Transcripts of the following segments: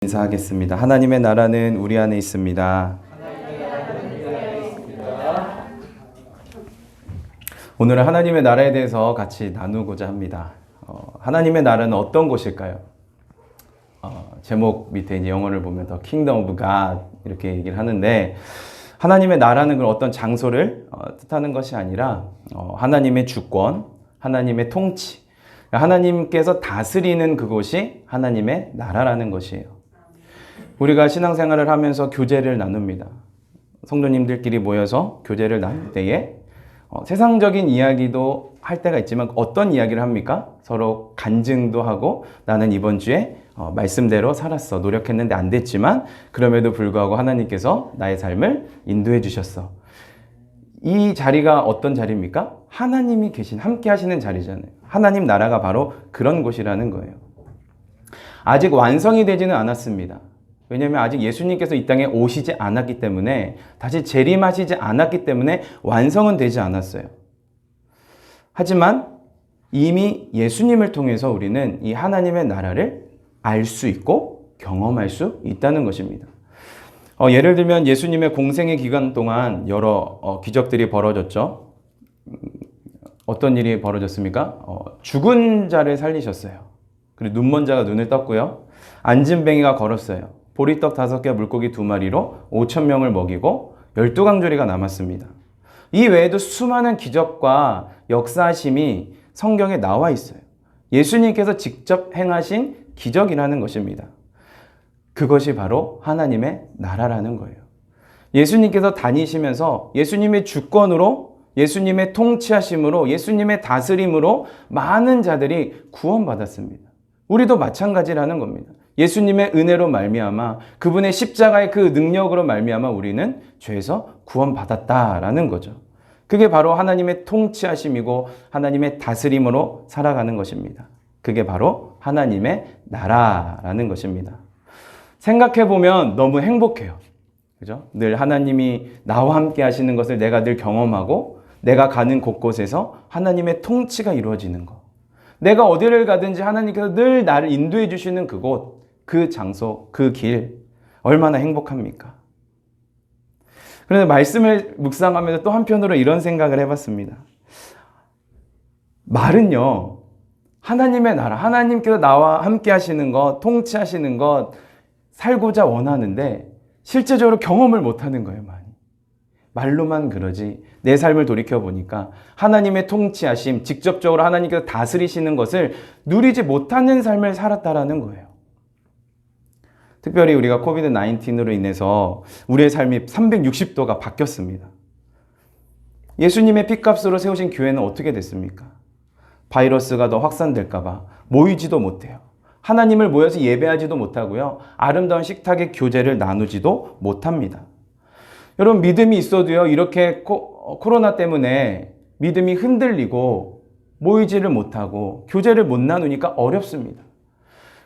인사하겠습니다. 하나님의 나라는 우리 안에 있습니다. 오늘은 하나님의 나라에 대해서 같이 나누고자 합니다. 하나님의 나라는 어떤 곳일까요? 제목 밑에 이제 영어를 보면 The Kingdom of God 이렇게 얘기를 하는데, 하나님의 나라는 그런 어떤 장소를 뜻하는 것이 아니라 하나님의 주권, 하나님의 통치, 하나님께서 다스리는 그곳이 하나님의 나라라는 것이에요. 우리가 신앙생활을 하면서 교제를 나눕니다. 성도님들끼리 모여서 교제를 나눌 때에 세상적인 이야기도 할 때가 있지만 어떤 이야기를 합니까? 서로 간증도 하고, 나는 이번 주에 말씀대로 살았어. 노력했는데 안 됐지만 그럼에도 불구하고 하나님께서 나의 삶을 인도해 주셨어. 이 자리가 어떤 자리입니까? 하나님이 계신, 함께 하시는 자리잖아요. 하나님 나라가 바로 그런 곳이라는 거예요. 아직 완성이 되지는 않았습니다. 왜냐하면 아직 예수님께서 이 땅에 오시지 않았기 때문에, 다시 재림하시지 않았기 때문에 완성은 되지 않았어요. 하지만 이미 예수님을 통해서 우리는 이 하나님의 나라를 알 수 있고 경험할 수 있다는 것입니다. 예를 들면 예수님의 공생의 기간 동안 여러 기적들이 벌어졌죠. 어떤 일이 벌어졌습니까? 죽은 자를 살리셨어요. 그리고 눈먼 자가 눈을 떴고요. 앉은 뱅이가 걸었어요. 보리떡 5개, 물고기 2마리로 5,000명을 먹이고 12강조리가 남았습니다. 이 외에도 수많은 기적과 역사하심이 성경에 나와 있어요. 예수님께서 직접 행하신 기적이라는 것입니다. 그것이 바로 하나님의 나라라는 거예요. 예수님께서 다니시면서 예수님의 주권으로, 예수님의 통치하심으로, 예수님의 다스림으로 많은 자들이 구원받았습니다. 우리도 마찬가지라는 겁니다. 예수님의 은혜로 말미암아, 그분의 십자가의 그 능력으로 말미암아 우리는 죄에서 구원받았다라는 거죠. 그게 바로 하나님의 통치하심이고 하나님의 다스림으로 살아가는 것입니다. 그게 바로 하나님의 나라라는 것입니다. 생각해보면 너무 행복해요. 그죠? 늘 하나님이 나와 함께 하시는 것을 내가 늘 경험하고, 내가 가는 곳곳에서 하나님의 통치가 이루어지는 것. 내가 어디를 가든지 하나님께서 늘 나를 인도해 주시는 그곳, 그 장소, 그 길, 얼마나 행복합니까? 그런데 말씀을 묵상하면서 또 한편으로 이런 생각을 해봤습니다. 말은요, 하나님의 나라, 하나님께서 나와 함께 하시는 것, 통치하시는 것, 살고자 원하는데 실제적으로 경험을 못하는 거예요, 많이. 말로만 그러지 내 삶을 돌이켜보니까 하나님의 통치하심, 직접적으로 하나님께서 다스리시는 것을 누리지 못하는 삶을 살았다라는 거예요. 특별히 우리가 코비드-19으로 인해서 우리의 삶이 360도가 바뀌었습니다. 예수님의 핏값으로 세우신 교회는 어떻게 됐습니까? 바이러스가 더 확산될까봐 모이지도 못해요. 하나님을 모여서 예배하지도 못하고요. 아름다운 식탁의 교제를 나누지도 못합니다. 여러분, 믿음이 있어도요, 이렇게 코로나 때문에 믿음이 흔들리고 모이지를 못하고 교제를 못 나누니까 어렵습니다.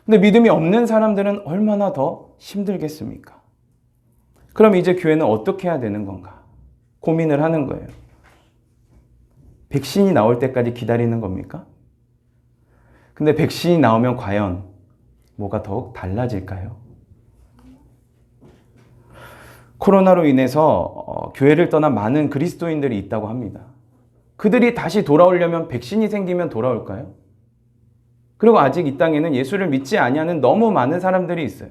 근데 믿음이 없는 사람들은 얼마나 더 힘들겠습니까? 그럼 이제 교회는 어떻게 해야 되는 건가? 고민을 하는 거예요. 백신이 나올 때까지 기다리는 겁니까? 근데 백신이 나오면 과연 뭐가 더욱 달라질까요? 코로나로 인해서 교회를 떠난 많은 그리스도인들이 있다고 합니다. 그들이 다시 돌아오려면 백신이 생기면 돌아올까요? 그리고 아직 이 땅에는 예수를 믿지 아니하는 너무 많은 사람들이 있어요.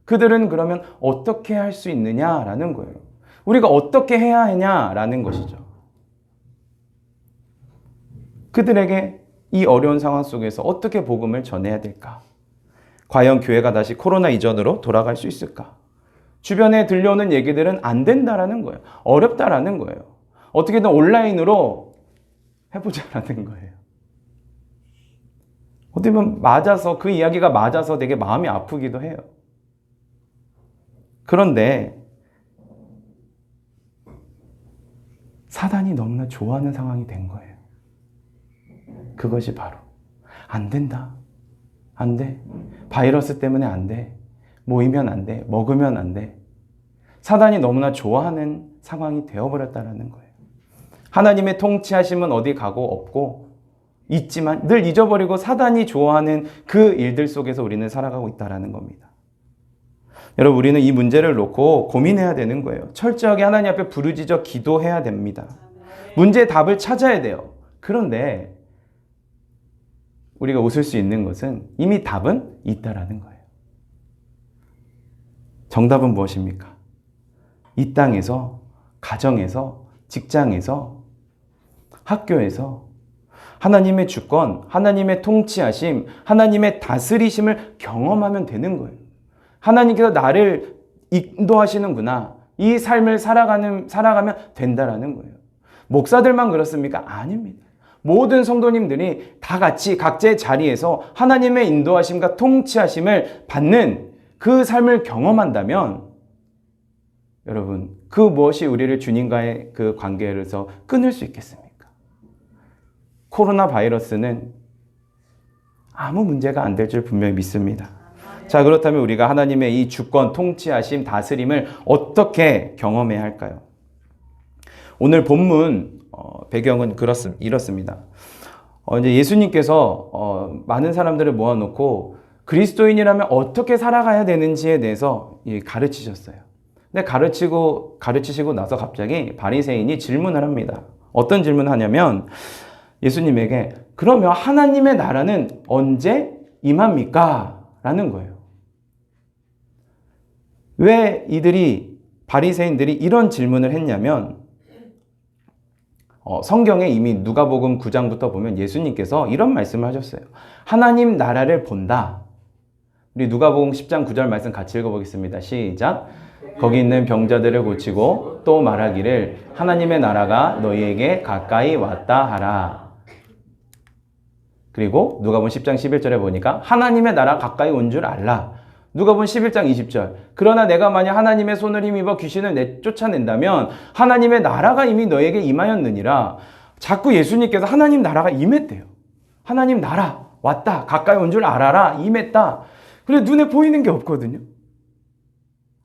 그들은 그러면 어떻게 할 수 있느냐라는 거예요. 우리가 어떻게 해야 하냐라는 것이죠. 그들에게 이 어려운 상황 속에서 어떻게 복음을 전해야 될까? 과연 교회가 다시 코로나 이전으로 돌아갈 수 있을까? 주변에 들려오는 얘기들은 안 된다라는 거예요. 어렵다라는 거예요. 어떻게든 온라인으로 해보자라는 거예요. 어떻게 보면 맞아서, 그 이야기가 맞아서 되게 마음이 아프기도 해요. 그런데 사단이 너무나 좋아하는 상황이 된 거예요. 그것이 바로 안 된다. 안 돼. 바이러스 때문에 안 돼. 모이면 안 돼. 먹으면 안 돼. 사단이 너무나 좋아하는 상황이 되어버렸다는 거예요. 하나님의 통치하심은 어디 가고 없고 있지만 늘 잊어버리고 사단이 좋아하는 그 일들 속에서 우리는 살아가고 있다는 겁니다. 여러분, 우리는 이 문제를 놓고 고민해야 되는 거예요. 철저하게 하나님 앞에 부르짖어 기도해야 됩니다. 문제의 답을 찾아야 돼요. 그런데 우리가 웃을 수 있는 것은 이미 답은 있다라는 거예요. 정답은 무엇입니까? 이 땅에서, 가정에서, 직장에서, 학교에서 하나님의 주권, 하나님의 통치하심, 하나님의 다스리심을 경험하면 되는 거예요. 하나님께서 나를 인도하시는구나. 이 삶을 살아가면 된다라는 거예요. 목사들만 그렇습니까? 아닙니다. 모든 성도님들이 다 같이 각자의 자리에서 하나님의 인도하심과 통치하심을 받는 그 삶을 경험한다면 여러분, 그 무엇이 우리를 주님과의 그 관계에서 끊을 수 있겠습니까? 코로나 바이러스는 아무 문제가 안 될 줄 분명히 믿습니다. 자, 그렇다면 우리가 하나님의 이 주권, 통치하심, 다스림을 어떻게 경험해야 할까요? 오늘 본문 배경은 이렇습니다. 이제 예수님께서 많은 사람들을 모아놓고 그리스도인이라면 어떻게 살아가야 되는지에 대해서 가르치셨어요. 근데 가르치시고 나서 갑자기 바리새인이 질문을 합니다. 어떤 질문을 하냐면 예수님에게 그러면 하나님의 나라는 언제 임합니까? 라는 거예요. 왜 바리새인들이 이런 질문을 했냐면 성경에 이미 누가복음 9장부터 보면 예수님께서 이런 말씀을 하셨어요. 하나님 나라를 본다. 우리 누가복음 10장 9절 말씀 같이 읽어보겠습니다. 시작. 거기 있는 병자들을 고치고 또 말하기를 하나님의 나라가 너희에게 가까이 왔다 하라. 그리고 누가복음 10장 11절에 보니까 하나님의 나라 가까이 온 줄 알라. 누가복음 11장 20절. 그러나 내가 만약 하나님의 손을 힘입어 귀신을 내쫓아낸다면 하나님의 나라가 이미 너에게 임하였느니라. 자꾸 예수님께서 하나님 나라가 임했대요. 하나님 나라 왔다. 가까이 온 줄 알아라. 임했다. 그래 눈에 보이는 게 없거든요.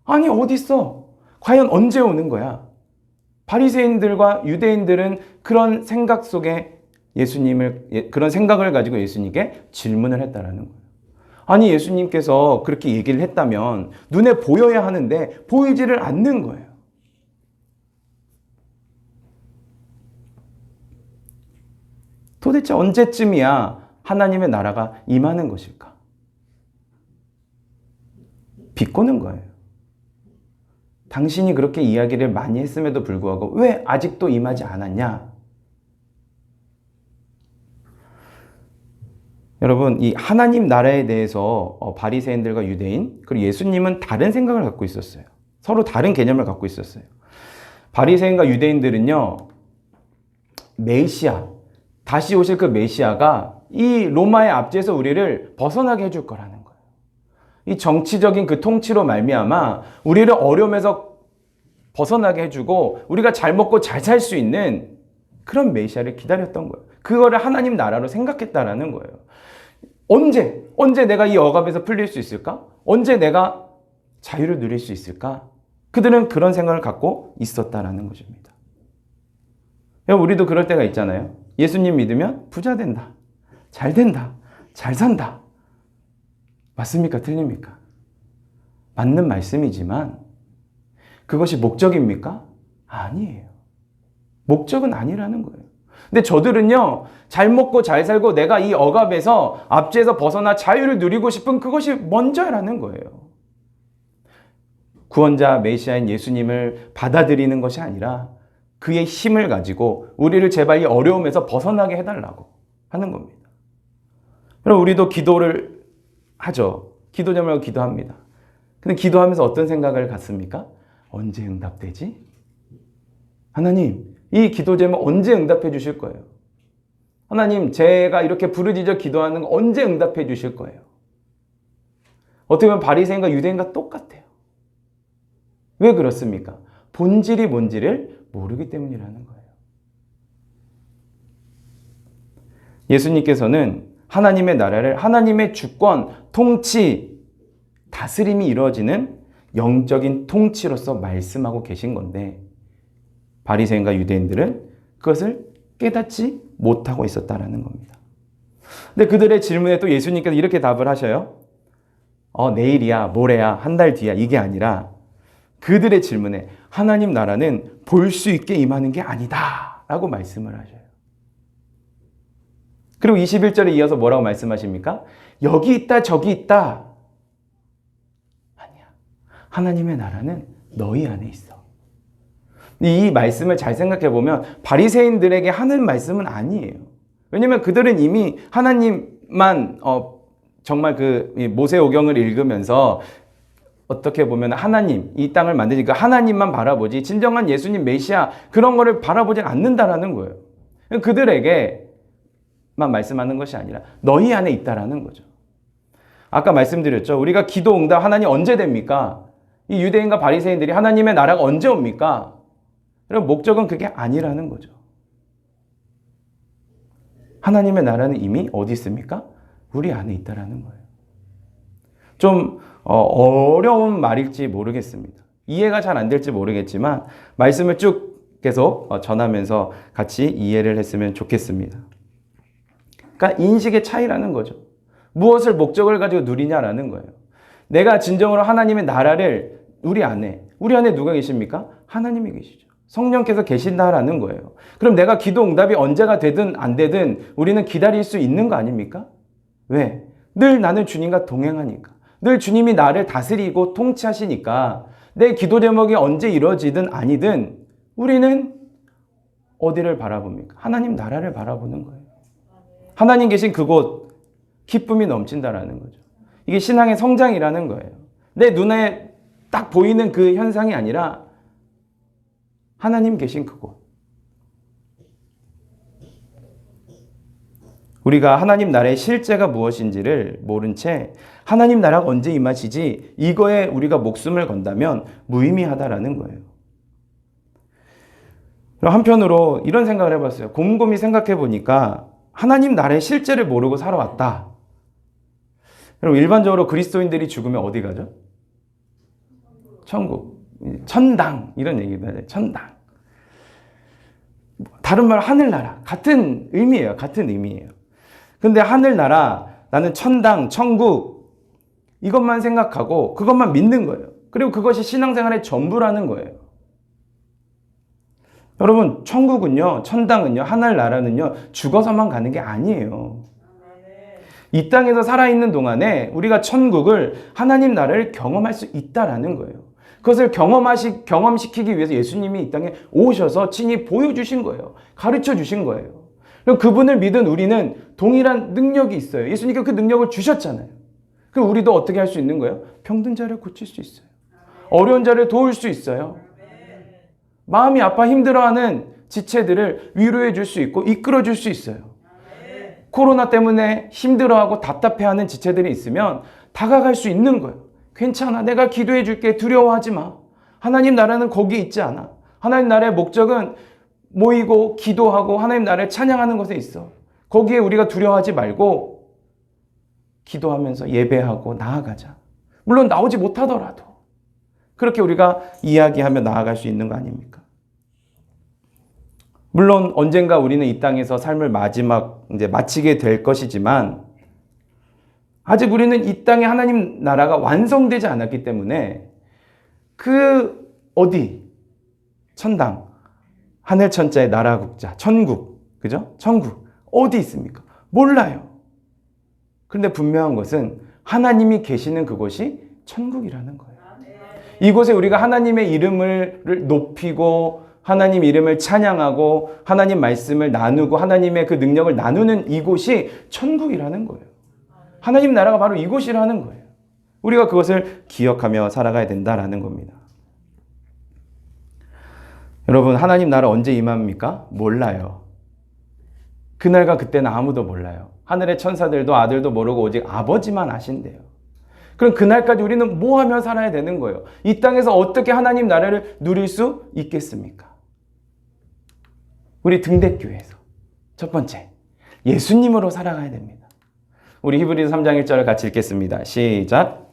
아니 어딨어? 과연 언제 오는 거야? 바리새인들과 유대인들은 그런 생각 속에 그런 생각을 가지고 예수님께 질문을 했다라는 거예요. 아니 예수님께서 그렇게 얘기를 했다면 눈에 보여야 하는데 보이지를 않는 거예요. 도대체 언제쯤이야 하나님의 나라가 임하는 것일까? 비꼬는 거예요. 당신이 그렇게 이야기를 많이 했음에도 불구하고 왜 아직도 임하지 않았냐? 여러분, 이 하나님 나라에 대해서 바리새인들과 유대인 그리고 예수님은 다른 생각을 갖고 있었어요. 서로 다른 개념을 갖고 있었어요. 바리새인과 유대인들은요, 메시아, 다시 오실 그 메시아가 이 로마의 압제에서 우리를 벗어나게 해줄 거라는 거예요. 이 정치적인 그 통치로 말미암아 우리를 어려움에서 벗어나게 해주고 우리가 잘 먹고 잘 살 수 있는 그런 메시아를 기다렸던 거예요. 그거를 하나님 나라로 생각했다라는 거예요. 언제 내가 이 억압에서 풀릴 수 있을까? 언제 내가 자유를 누릴 수 있을까? 그들은 그런 생각을 갖고 있었다라는 것입니다. 우리도 그럴 때가 있잖아요. 예수님 믿으면 부자 된다. 잘 된다. 잘 산다. 맞습니까? 틀립니까? 맞는 말씀이지만 그것이 목적입니까? 아니에요. 목적은 아니라는 거예요. 근데 저들은요, 잘 먹고 잘 살고 내가 이 억압에서 압제에서 벗어나 자유를 누리고 싶은 그것이 먼저라는 거예요. 구원자 메시아인 예수님을 받아들이는 것이 아니라 그의 힘을 가지고 우리를 제발 이 어려움에서 벗어나게 해달라고 하는 겁니다. 그럼 우리도 기도를 하죠. 기도 제목으로 기도합니다. 근데 기도하면서 어떤 생각을 갖습니까? 언제 응답되지? 하나님, 이 기도 제목 언제 응답해 주실 거예요? 하나님, 제가 이렇게 부르짖어 기도하는 거 언제 응답해 주실 거예요? 어떻게 보면 바리새인과 유대인과 똑같아요. 왜 그렇습니까? 본질이 뭔지를 모르기 때문이라는 거예요. 예수님께서는 하나님의 나라를 하나님의 주권, 통치, 다스림이 이루어지는 영적인 통치로서 말씀하고 계신 건데 바리새인과 유대인들은 그것을 깨닫지 못하고 있었다는 겁니다. 근데 그들의 질문에 또 예수님께서 이렇게 답을 하셔요. 내일이야, 모레야, 한 달 뒤야 이게 아니라 그들의 질문에 하나님 나라는 볼 수 있게 임하는 게 아니다 라고 말씀을 하셔요. 그리고 21절에 이어서 뭐라고 말씀하십니까? 여기 있다 저기 있다. 아니야. 하나님의 나라는 너희 안에 있어. 이 말씀을 잘 생각해 보면 바리새인들에게 하는 말씀은 아니에요. 왜냐하면 그들은 이미 하나님만 정말 그 모세오경을 읽으면서 어떻게 보면 하나님, 이 땅을 만드니까 하나님만 바라보지 진정한 예수님 메시아 그런 거를 바라보진 않는다라는 거예요. 그들에게만 말씀하는 것이 아니라 너희 안에 있다라는 거죠. 아까 말씀드렸죠. 우리가 기도 응답 하나님 언제 됩니까? 이 유대인과 바리새인들이 하나님의 나라가 언제 옵니까? 그럼 목적은 그게 아니라는 거죠. 하나님의 나라는 이미 어디 있습니까? 우리 안에 있다라는 거예요. 좀 어려운 말일지 모르겠습니다. 이해가 잘 안 될지 모르겠지만 말씀을 쭉 계속 전하면서 같이 이해를 했으면 좋겠습니다. 그러니까 인식의 차이라는 거죠. 무엇을 목적을 가지고 누리냐라는 거예요. 내가 진정으로 하나님의 나라를 우리 안에 누가 계십니까? 하나님이 계시죠. 성령께서 계신다라는 거예요. 그럼 내가 기도 응답이 언제가 되든 안 되든 우리는 기다릴 수 있는 거 아닙니까? 왜? 늘 나는 주님과 동행하니까. 늘 주님이 나를 다스리고 통치하시니까 내 기도 제목이 언제 이루어지든 아니든 우리는 어디를 바라봅니까? 하나님 나라를 바라보는 거예요. 하나님 계신 그곳 기쁨이 넘친다라는 거죠. 이게 신앙의 성장이라는 거예요. 내 눈에 딱 보이는 그 현상이 아니라 하나님 계신 그곳. 우리가 하나님 나라의 실제가 무엇인지를 모른 채 하나님 나라가 언제 임하시지 이거에 우리가 목숨을 건다면 무의미하다라는 거예요. 한편으로 이런 생각을 해봤어요. 곰곰이 생각해 보니까 하나님 나라의 실제를 모르고 살아왔다. 그럼 일반적으로 그리스도인들이 죽으면 어디 가죠? 천국, 천당 이런 얘기입니다. 천당. 다른 말 하늘나라 같은 의미예요. 같은 의미예요. 근데 하늘나라 나는 천당, 천국 이것만 생각하고 그것만 믿는 거예요. 그리고 그것이 신앙생활의 전부라는 거예요. 여러분 천국은요, 천당은요, 하늘나라는요 죽어서만 가는 게 아니에요. 이 땅에서 살아있는 동안에 우리가 천국을 하나님 나라를 경험할 수 있다라는 거예요. 그것을 경험시키기 위해서 예수님이 이 땅에 오셔서 친히 보여주신 거예요. 가르쳐 주신 거예요. 그럼 그분을 믿은 우리는 동일한 능력이 있어요. 예수님께서 그 능력을 주셨잖아요. 그럼 우리도 어떻게 할 수 있는 거예요? 병든 자를 고칠 수 있어요. 어려운 자를 도울 수 있어요. 마음이 아파 힘들어하는 지체들을 위로해 줄 수 있고 이끌어 줄 수 있어요. 코로나 때문에 힘들어하고 답답해하는 지체들이 있으면 다가갈 수 있는 거예요. 괜찮아. 내가 기도해 줄게. 두려워하지 마. 하나님 나라는 거기에 있지 않아. 하나님 나라의 목적은 모이고 기도하고 하나님 나라를 찬양하는 것에 있어. 거기에 우리가 두려워하지 말고 기도하면서 예배하고 나아가자. 물론 나오지 못하더라도 그렇게 우리가 이야기하며 나아갈 수 있는 거 아닙니까? 물론 언젠가 우리는 이 땅에서 삶을 마치게 될 것이지만 아직 우리는 이 땅에 하나님 나라가 완성되지 않았기 때문에 천당, 하늘 천자의 나라 국자, 천국, 그죠? 천국 어디 있습니까? 몰라요. 그런데 분명한 것은 하나님이 계시는 그곳이 천국이라는 거예요. 이곳에 우리가 하나님의 이름을 높이고 하나님 이름을 찬양하고 하나님 말씀을 나누고 하나님의 그 능력을 나누는 이곳이 천국이라는 거예요. 하나님 나라가 바로 이곳이라는 거예요. 우리가 그것을 기억하며 살아가야 된다라는 겁니다. 여러분 하나님 나라 언제 임합니까? 몰라요. 그날과 그때는 아무도 몰라요. 하늘의 천사들도 아들도 모르고 오직 아버지만 아신대요. 그럼 그날까지 우리는 뭐 하며 살아야 되는 거예요? 이 땅에서 어떻게 하나님 나라를 누릴 수 있겠습니까? 우리 등대교회에서 첫 번째 예수님으로 살아가야 됩니다. 우리 히브리서 3장 1절을 같이 읽겠습니다. 시작.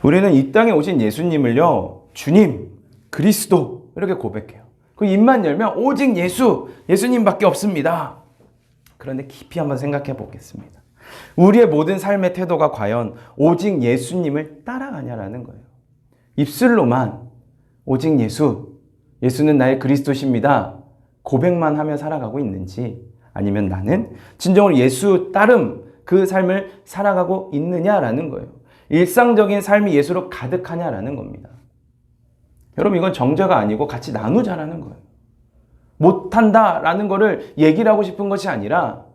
우리는 이 땅에 오신 예수님을요 주님, 그리스도 이렇게 고백해요. 그 입만 열면 오직 예수님밖에 없습니다. 그런데 깊이 한번 생각해 보겠습니다. 우리의 모든 삶의 태도가 과연 오직 예수님을 따라가냐라는 거예요. 입술로만 오직 예수는 나의 그리스도십니다. 고백만 하며 살아가고 있는지, 아니면 나는 진정으로 예수 따름 그 삶을 살아가고 있느냐라는 거예요. 일상적인 삶이 예수로 가득하냐라는 겁니다. 여러분, 이건 정죄가 아니고 같이 나누자라는 거예요. 못한다라는 거를 얘기를 하고 싶은 것이 아니라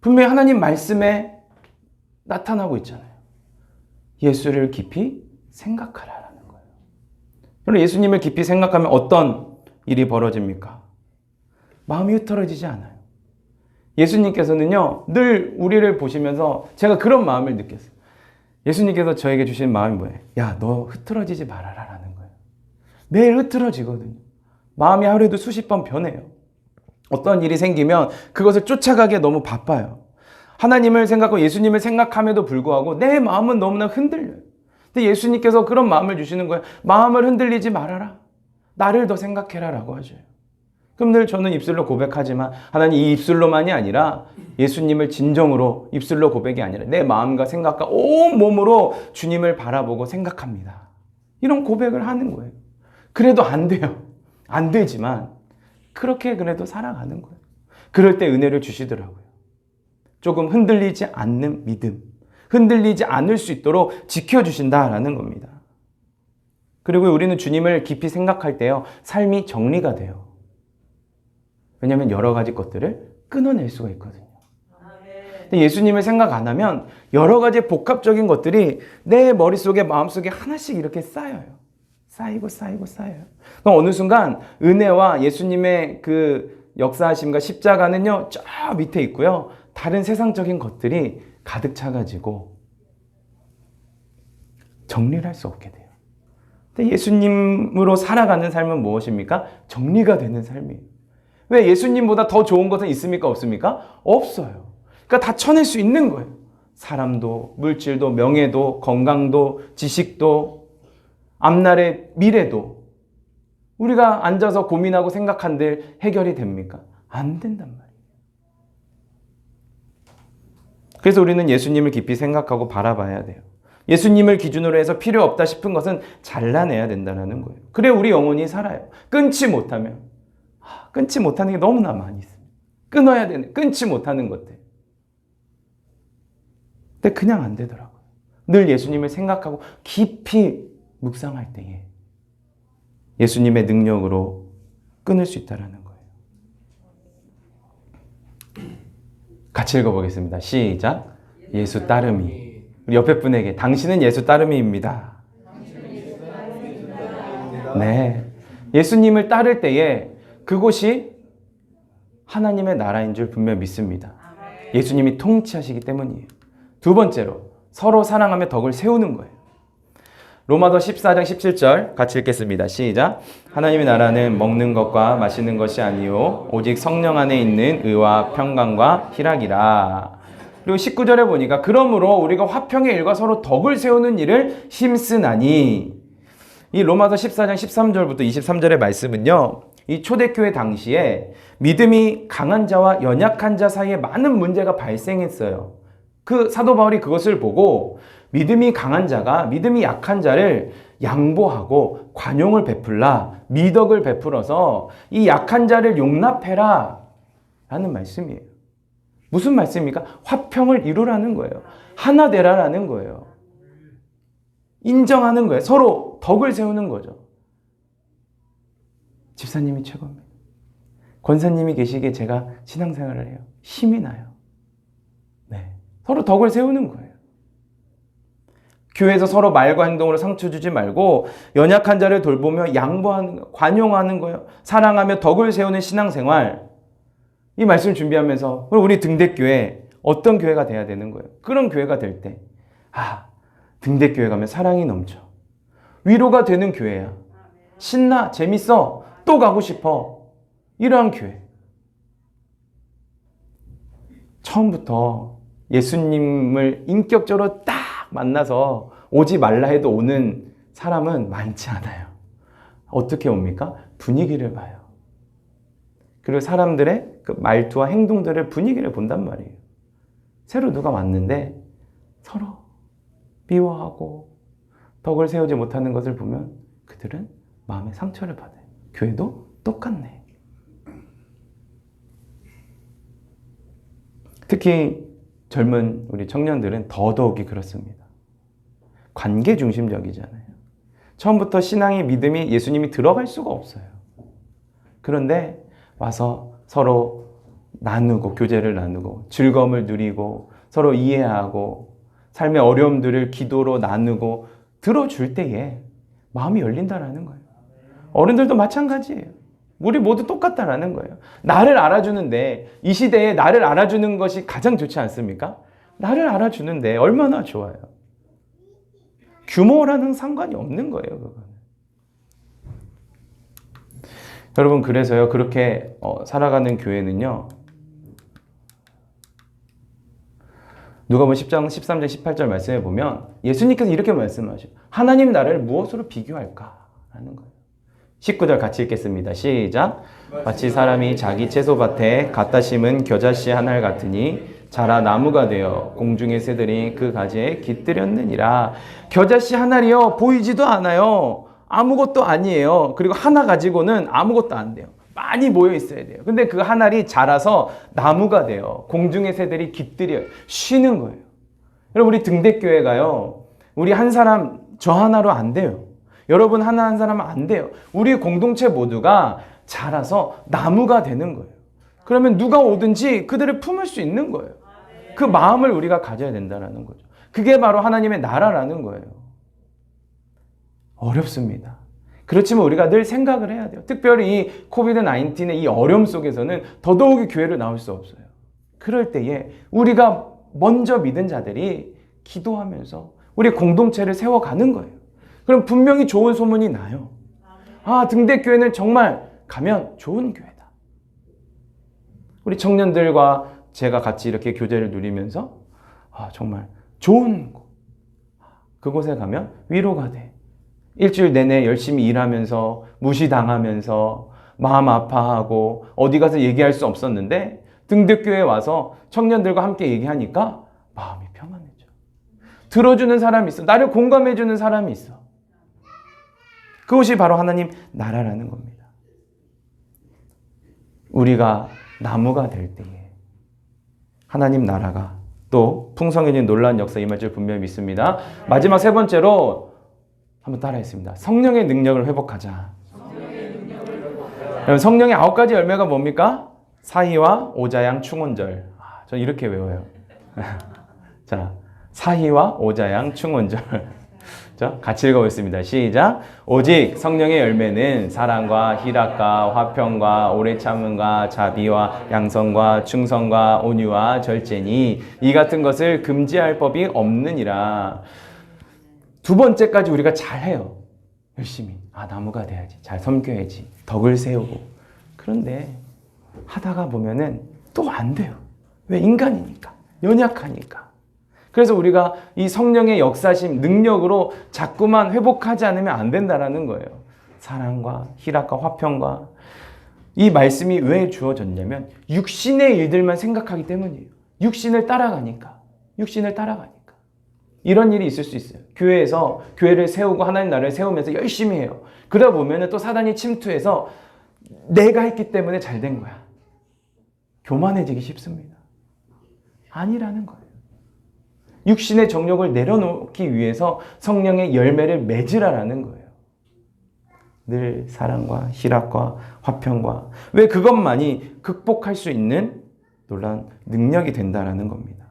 분명히 하나님 말씀에 나타나고 있잖아요. 예수를 깊이 생각하라라는 거예요. 여러분, 예수님을 깊이 생각하면 어떤 일이 벌어집니까? 마음이 흐트러지지 않아요. 예수님께서는요, 늘 우리를 보시면서 제가 그런 마음을 느꼈어요. 예수님께서 저에게 주신 마음이 뭐예요? 야, 너 흐트러지지 말아라 라는 거예요. 매일 흐트러지거든요. 마음이 하루에도 수십 번 변해요. 어떤 일이 생기면 그것을 쫓아가기에 너무 바빠요. 하나님을 생각하고 예수님을 생각함에도 불구하고 내 마음은 너무나 흔들려요. 근데 예수님께서 그런 마음을 주시는 거예요. 마음을 흔들리지 말아라. 나를 더 생각해라 라고 하죠. 그럼 늘 저는 입술로 고백하지만 하나님, 이 입술로만이 아니라 예수님을 진정으로 입술로 고백이 아니라 내 마음과 생각과 온 몸으로 주님을 바라보고 생각합니다. 이런 고백을 하는 거예요. 그래도 안 돼요. 안 되지만 그렇게 그래도 살아가는 거예요. 그럴 때 은혜를 주시더라고요. 조금 흔들리지 않는 믿음, 흔들리지 않을 수 있도록 지켜주신다라는 겁니다. 그리고 우리는 주님을 깊이 생각할 때요, 삶이 정리가 돼요. 왜냐하면 여러 가지 것들을 끊어낼 수가 있거든요. 근데 예수님을 생각 안 하면 여러 가지 복합적인 것들이 내 머릿속에, 마음속에 하나씩 이렇게 쌓여요. 쌓이고 쌓여요. 그럼 어느 순간 은혜와 예수님의 그 역사하심과 십자가는요, 저 밑에 있고요, 다른 세상적인 것들이 가득 차가지고 정리를 할 수 없게 돼요. 근데 예수님으로 살아가는 삶은 무엇입니까? 정리가 되는 삶이에요. 왜? 예수님보다 더 좋은 것은 있습니까? 없습니까? 없어요. 그러니까 다 쳐낼 수 있는 거예요. 사람도, 물질도, 명예도, 건강도, 지식도, 앞날의 미래도. 우리가 앉아서 고민하고 생각한들 해결이 됩니까? 안 된단 말이에요. 그래서 우리는 예수님을 깊이 생각하고 바라봐야 돼요. 예수님을 기준으로 해서 필요 없다 싶은 것은 잘라내야 된다는 거예요. 그래 우리 영혼이 살아요. 끊지 못하면. 끊지 못하는 게 너무나 많이 있습니다. 끊어야 되는, 끊지 못하는 것들. 근데 그냥 안 되더라고요. 늘 예수님을 생각하고 깊이 묵상할 때에 예수님의 능력으로 끊을 수 있다는 거예요. 같이 읽어보겠습니다. 시작. 예수 따름이. 우리 옆에 분에게 당신은 예수 따름이입니다. 네, 예수님을 따를 때에 그곳이 하나님의 나라인 줄 분명히 믿습니다. 예수님이 통치하시기 때문이에요. 두 번째로 서로 사랑하며 덕을 세우는 거예요. 로마서 14장 17절 같이 읽겠습니다. 시작. 하나님의 나라는 먹는 것과 마시는 것이 아니요 오직 성령 안에 있는 의와 평강과 희락이라. 그리고 19절에 보니까 그러므로 우리가 화평의 일과 서로 덕을 세우는 일을 힘쓰나니. 이 로마서 14장 13절부터 23절의 말씀은요, 이 초대교회 당시에 믿음이 강한 자와 연약한 자 사이에 많은 문제가 발생했어요. 그 사도 바울이 그것을 보고 믿음이 강한 자가 믿음이 약한 자를 양보하고 관용을 베풀라, 미덕을 베풀어서 이 약한 자를 용납해라 라는 말씀이에요. 무슨 말씀입니까? 화평을 이루라는 거예요. 하나 되라라는 거예요. 인정하는 거예요. 서로 덕을 세우는 거죠. 집사님이 최고입니다. 권사님이 계시기에 제가 신앙생활을 해요. 힘이 나요. 네, 서로 덕을 세우는 거예요. 교회에서 서로 말과 행동으로 상처 주지 말고 연약한 자를 돌보며 양보하는 거, 관용하는 거예요. 사랑하며 덕을 세우는 신앙생활. 이 말씀을 준비하면서 우리 등대교회 어떤 교회가 돼야 되는 거예요? 그런 교회가 될 때 등대교회 가면 사랑이 넘쳐. 위로가 되는 교회야. 신나, 재밌어, 또 가고 싶어. 이러한 교회. 처음부터 예수님을 인격적으로 딱 만나서 오지 말라 해도 오는 사람은 많지 않아요. 어떻게 옵니까? 분위기를 봐요. 그리고 사람들의 그 말투와 행동들을 분위기를 본단 말이에요. 새로 누가 왔는데 서로 미워하고 덕을 세우지 못하는 것을 보면 그들은 마음의 상처를 받아요. 교회도 똑같네. 특히 젊은 우리 청년들은 더더욱이 그렇습니다. 관계 중심적이잖아요. 처음부터 신앙이, 믿음이, 예수님이 들어갈 수가 없어요. 그런데 와서 서로 나누고, 교제를 나누고, 즐거움을 누리고, 서로 이해하고, 삶의 어려움들을 기도로 나누고, 들어줄 때에 마음이 열린다라는 거예요. 어른들도 마찬가지예요. 우리 모두 똑같다라는 거예요. 나를 알아주는데, 이 시대에 나를 알아주는 것이 가장 좋지 않습니까? 나를 알아주는데 얼마나 좋아요. 규모라는 상관이 없는 거예요, 그건. 여러분, 그래서요, 그렇게 살아가는 교회는요, 누가복음 10장 13절 18절 말씀해 보면 예수님께서 이렇게 말씀하셔요. 하나님 나라를 무엇으로 비교할까? 라는 거예요. 19절 같이 읽겠습니다. 시작. 마치 사람이 자기 채소밭에 갖다 심은 겨자씨 한 알 같으니 자라 나무가 되어 공중의 새들이 그 가지에 깃들였느니라. 겨자씨 한 알이요, 보이지도 않아요. 아무것도 아니에요. 그리고 하나 가지고는 아무것도 안 돼요. 많이 모여 있어야 돼요. 근데 그 한 알이 자라서 나무가 돼요. 공중의 새들이 깃들여 쉬는 거예요. 여러분, 우리 등대교회가요, 우리 한 사람 저 하나로 안 돼요. 여러분 하나 한 사람은 안 돼요. 우리 공동체 모두가 자라서 나무가 되는 거예요. 그러면 누가 오든지 그들을 품을 수 있는 거예요. 그 마음을 우리가 가져야 된다는 거죠. 그게 바로 하나님의 나라라는 거예요. 어렵습니다. 그렇지만 우리가 늘 생각을 해야 돼요. 특별히 이 코비드-19의 이 어려움 속에서는 더더욱이 교회로 나올 수 없어요. 그럴 때에 우리가 먼저 믿은 자들이 기도하면서 우리 공동체를 세워가는 거예요. 그럼 분명히 좋은 소문이 나요. 아, 등대교회는 정말 가면 좋은 교회다. 우리 청년들과 제가 같이 이렇게 교제를 누리면서 정말 좋은 곳. 그곳에 가면 위로가 돼. 일주일 내내 열심히 일하면서 무시당하면서 마음 아파하고 어디 가서 얘기할 수 없었는데 등대교회에 와서 청년들과 함께 얘기하니까 마음이 평안해져. 들어주는 사람이 있어. 나를 공감해주는 사람이 있어. 그것이 바로 하나님 나라라는 겁니다. 우리가 나무가 될 때에 하나님 나라가 또 풍성해진 놀라운 역사 임할 줄 분명히 믿습니다. 마지막 세 번째로 한번 따라했습니다. 성령의 능력을 회복하자. 여러분, 성령의 9가지 열매가 뭡니까? 사희와 오자양 충온절. 저는 이렇게 외워요. 자, 사희와 오자양 충온절. 자, 같이 읽어보겠습니다. 시작. 오직 성령의 열매는 사랑과 희락과 화평과 오래 참음과 자비와 양선과 충성과 온유와 절제니 이 같은 것을 금지할 법이 없느니라. 두 번째까지 우리가 잘해요. 열심히. 나무가 돼야지. 잘 섬겨야지. 덕을 세우고. 그런데 하다가 보면은 또 안 돼요. 왜? 인간이니까. 연약하니까. 그래서 우리가 이 성령의 역사심, 능력으로 자꾸만 회복하지 않으면 안 된다는 거예요. 사랑과 희락과 화평과. 이 말씀이 왜 주어졌냐면 육신의 일들만 생각하기 때문이에요. 육신을 따라가니까. 이런 일이 있을 수 있어요. 교회에서 교회를 세우고 하나님 나라를 세우면서 열심히 해요. 그러다 보면 또 사단이 침투해서 내가 했기 때문에 잘 된 거야. 교만해지기 쉽습니다. 아니라는 거예요. 육신의 정욕을 내려놓기 위해서 성령의 열매를 맺으라라는 거예요. 늘 사랑과 희락과 화평과. 왜 그것만이 극복할 수 있는 놀라운 능력이 된다라는 겁니다.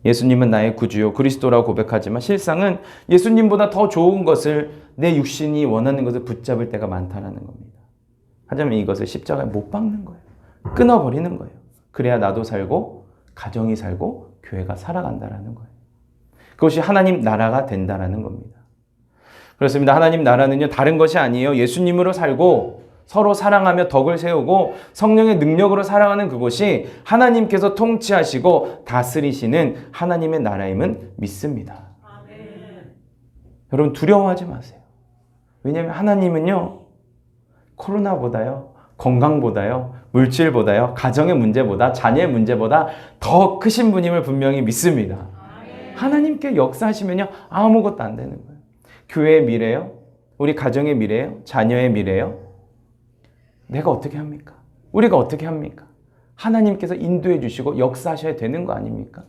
예수님은 나의 구주요 그리스도라고 고백하지만 실상은 예수님보다 더 좋은 것을 내 육신이 원하는 것을 붙잡을 때가 많다라는 겁니다. 하지만 이것을 십자가에 못 박는 거예요. 끊어버리는 거예요. 그래야 나도 살고 가정이 살고 교회가 살아간다라는 거예요. 그것이 하나님 나라가 된다라는 겁니다. 그렇습니다. 하나님 나라는요, 다른 것이 아니에요. 예수님으로 살고 서로 사랑하며 덕을 세우고 성령의 능력으로 살아가는 그것이 하나님께서 통치하시고 다스리시는 하나님의 나라임은 믿습니다. 아멘. 여러분, 두려워하지 마세요. 왜냐하면 하나님은요, 코로나보다요, 건강보다요, 물질보다요, 가정의 문제보다, 자녀의 문제보다 더 크신 분임을 분명히 믿습니다. 하나님께 역사하시면요, 아무것도 안 되는 거예요. 교회의 미래요, 우리 가정의 미래요, 자녀의 미래요. 내가 어떻게 합니까? 우리가 어떻게 합니까? 하나님께서 인도해 주시고 역사하셔야 되는 거 아닙니까?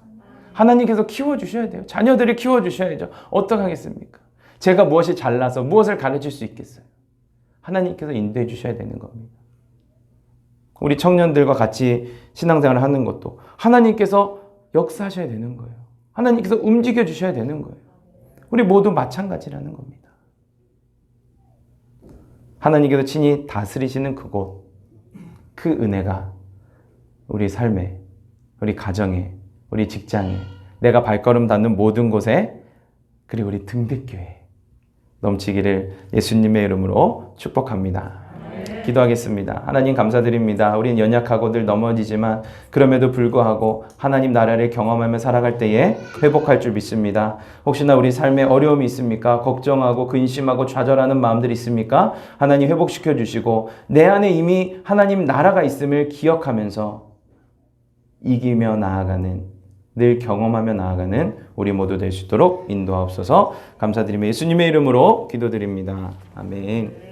하나님께서 키워주셔야 돼요. 자녀들을 키워주셔야죠. 어떻게 하겠습니까? 제가 무엇이 잘나서 무엇을 가르칠 수 있겠어요? 하나님께서 인도해 주셔야 되는 겁니다. 우리 청년들과 같이 신앙생활을 하는 것도 하나님께서 역사하셔야 되는 거예요. 하나님께서 움직여 주셔야 되는 거예요. 우리 모두 마찬가지라는 겁니다. 하나님께서 친히 다스리시는 그곳, 그 은혜가 우리 삶에, 우리 가정에, 우리 직장에, 내가 발걸음 닿는 모든 곳에, 그리고 우리 등대교회에 넘치기를 예수님의 이름으로 축복합니다. 기도하겠습니다. 하나님 감사드립니다. 우리는 연약하고 늘 넘어지지만 그럼에도 불구하고 하나님 나라를 경험하며 살아갈 때에 회복할 줄 믿습니다. 혹시나 우리 삶에 어려움이 있습니까? 걱정하고 근심하고 좌절하는 마음들이 있습니까? 하나님 회복시켜 주시고 내 안에 이미 하나님 나라가 있음을 기억하면서 이기며 나아가는, 늘 경험하며 나아가는 우리 모두 될 수 있도록 인도하옵소서. 감사드리며 예수님의 이름으로 기도드립니다. 아멘.